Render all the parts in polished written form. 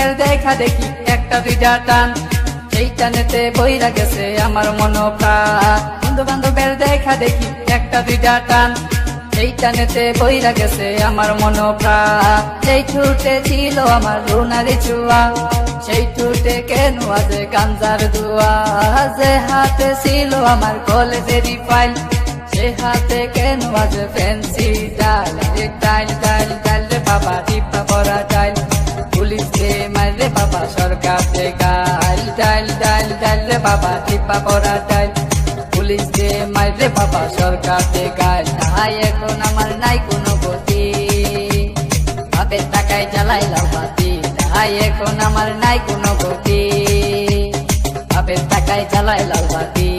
বান্ধবের দেখা দেখি একটা দুইটা টান, সেই টানেতে বইরা গেছে আমার মন প্রাণ। বন্ধু বান্ধবের দেখা দেখি একটা দুইটা টান, সেই টানেতে বইরা গেছে আমার মন প্রাণ। সেই ঠুটে ছিল আমার রুনারি চুয়া, সেই ঠুটে কেন আজ গাঞ্জার দুয়া। যে হাতে ছিল আমার কলেজেরই ফাইল, সে হাতে কেন আজ ফ্যান্সি ডাল। ডাইল ডাইল ডাইল রে বাবা টিপা পরা ডাইল, পুলিশ রে মারে বাবা সরকার দে গাইল। ডাইল ডাইল ডাইল রে বাবা টিপা পরা ডাইল, পুলিশ রে মারে বাবা সরকার দে গাইল। তাই এখন আমার নাই কোনো গতি, বাপের টাকায় জ্বালাইলাম বাতি। তাই এখন আমার নাই কোনো গতি, বাপের টাকায় জ্বালাইলাম বাতি।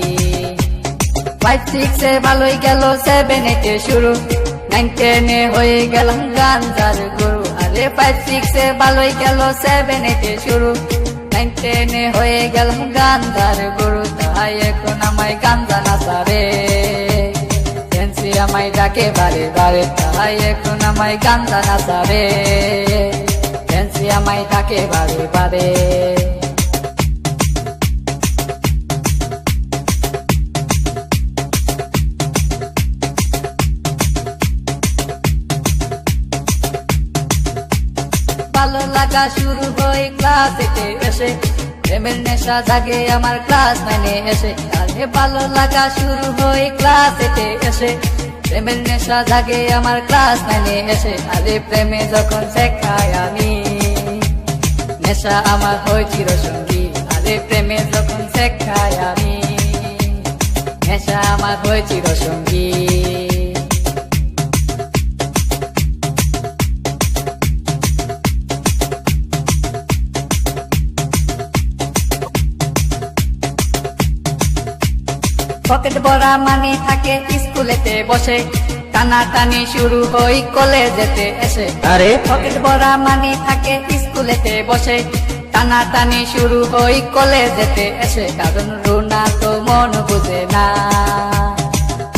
5, 6 ভালোই গেল, 7, 8 শুরু, 9, 10 হয়ে গেলাম গাঞ্জার গুরু। আরে 5, 6 ভালোই গেল, 7, 8 শুরু, 9, 10 হয়ে গেলাম গাঞ্জার গুরু। তাই এখন আমায় গাঞ্জা নাচারে, ফ্যান্সি আমায় ডাকে বারে বারে। তাই এখন আমায় গাঞ্জা নাচারে, ফ্যান্সি আমায় ডাকে বারে বারে। ভালো লাগা শুরু হয় ক্লাস 8 এসে, প্রেমের নেশা জাগে আমার ক্লাস 9 এসে। আরে ভালো লাগা শুরু হয় ক্লাস 8 এসে, প্রেমের নেশা জাগে আমার ক্লাস 9 এসে। আরে প্রেমে যখন শেখাই আমি, নেশা আমার হয় চিরসঙ্গী। আরে প্রেমে যখন শেখাই আমি, নেশা আমার হয় চিরসঙ্গী। পকেট ভরা মানি থাকে স্কুলেতে বসে, টানাটানি শুরু হই কলেজেতে এসে। আরে পকেট ভরা মানি থাকে স্কুলেতে বসে, টানাটানি শুরু হই কলেজেতে এসে। কারণ রুনা তো মন বুঝে না,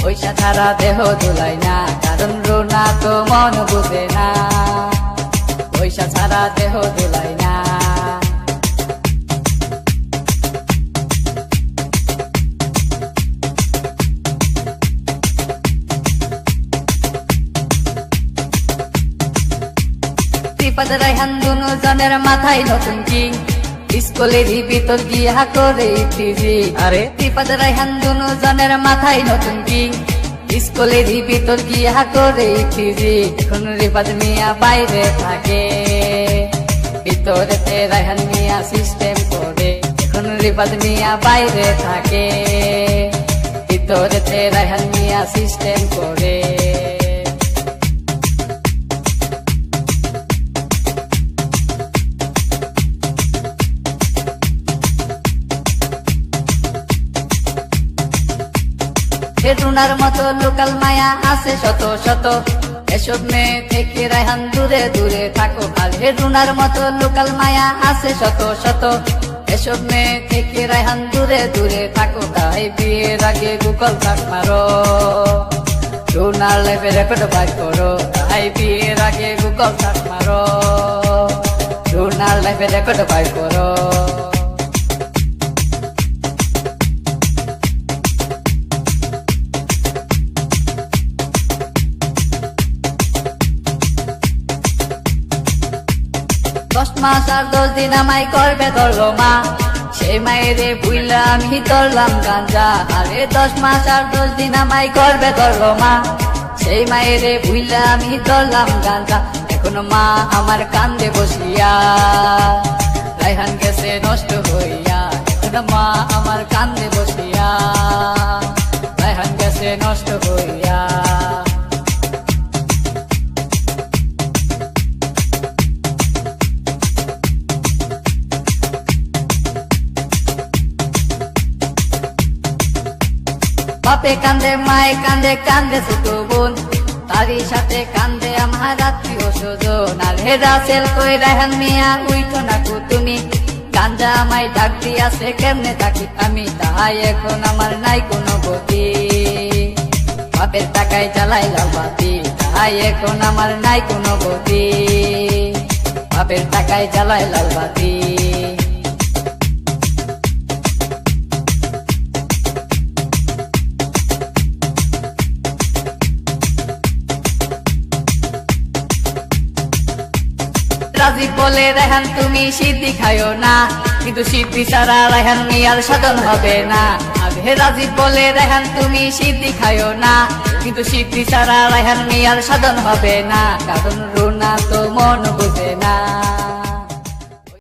পয়সা ছাড়া দেহ দুলাই না। কারণ রুনা তো মন বুঝে না, পয়সা ছাড়া দেহ দুলাই না। রায়হান দুনো জনের মাথায় নতুন কিং, স্কুলেরই ভিতর গিয়া করে ইফতিজি। আরে ত্রিপাদ রায়হান দুনো জনের মাথায় নতুন কিং, স্কুলেরই ভিতর গিয়া করে ইফতিজি। এখন রিফাত মিয়া বাইরে থাকে, ভিতরেতে রায়হান মিয়া সিস্টেম করে। এখন রিফাত মিয়া বাইরে থাকে, ভিতরেতে রায়হান মিয়া সিস্টেম করে। রুনার মতো লোকাল মায়া আছে শত শত, এসব মেয়ে থেকে রায়হান দূরে দূরে থাকো। আর রুনার মতো লোকাল মায়া আছে শত শত, এসব মেয়ে থেকে রায়হান দূরে দূরে থাকো। তাই বিয়ের আগে গুগল সার্চ মারো, রুনার লাইফে রেকর্ড বাই করো। তাই বিয়ের আগে গুগল সার্চ মারো, রুনার লাইফে রেকর্ড বাই করো। দশ মাস আর 10 দিন আমায় করবে ধরলো মা, সেই মায়েরে বুইলা আমি ধরলাম গাঞ্জা। আরে 10 মাস আর 10 দিন আমায় করবে ধরলো মা, সেই মায়েরে বুইলা আমি ধরলাম গাঞ্জা। এখন মা আমার কান্দে বসিয়া, রায়হান গেছে নষ্ট হইয়া। এখন মা আমার কান্দে বসিয়া, রায়হান গেছে নষ্ট হইয়া। বাপে কান্দে মায়ে কান্দে, কান্দে ছোট বোন, তারই সাথে কান্দে আমার আত্মীয় স্বজন। আর হেরা সেল কই রায়হান মিয়া উইঠো না কো তুমি, গাঞ্জা আমায় ডাক দিয়াছে কেমনে থাকি আমি। তাই এখন আমার নাই কোনো গতি, বাপের টাকায় জ্বালাইলাম বাতি। তাই এখন আমার নাই কোনো গতি, বাপের টাকায় জ্বালায় লাল বাতি। রাজীব বলে রেহান তুমি সিদ্ধি খাইও না, কিন্তু সিদ্ধি ছাড়া রেহান মিয়ার সাধন হবে না। আগে রাজীব বলে রেহান তুমি সিদ্ধি খাইও না, কিন্তু সিদ্ধি ছাড়া রেহান মিয়ার সাধন হবে না, কারণ রুনা তো মন বুঝে না।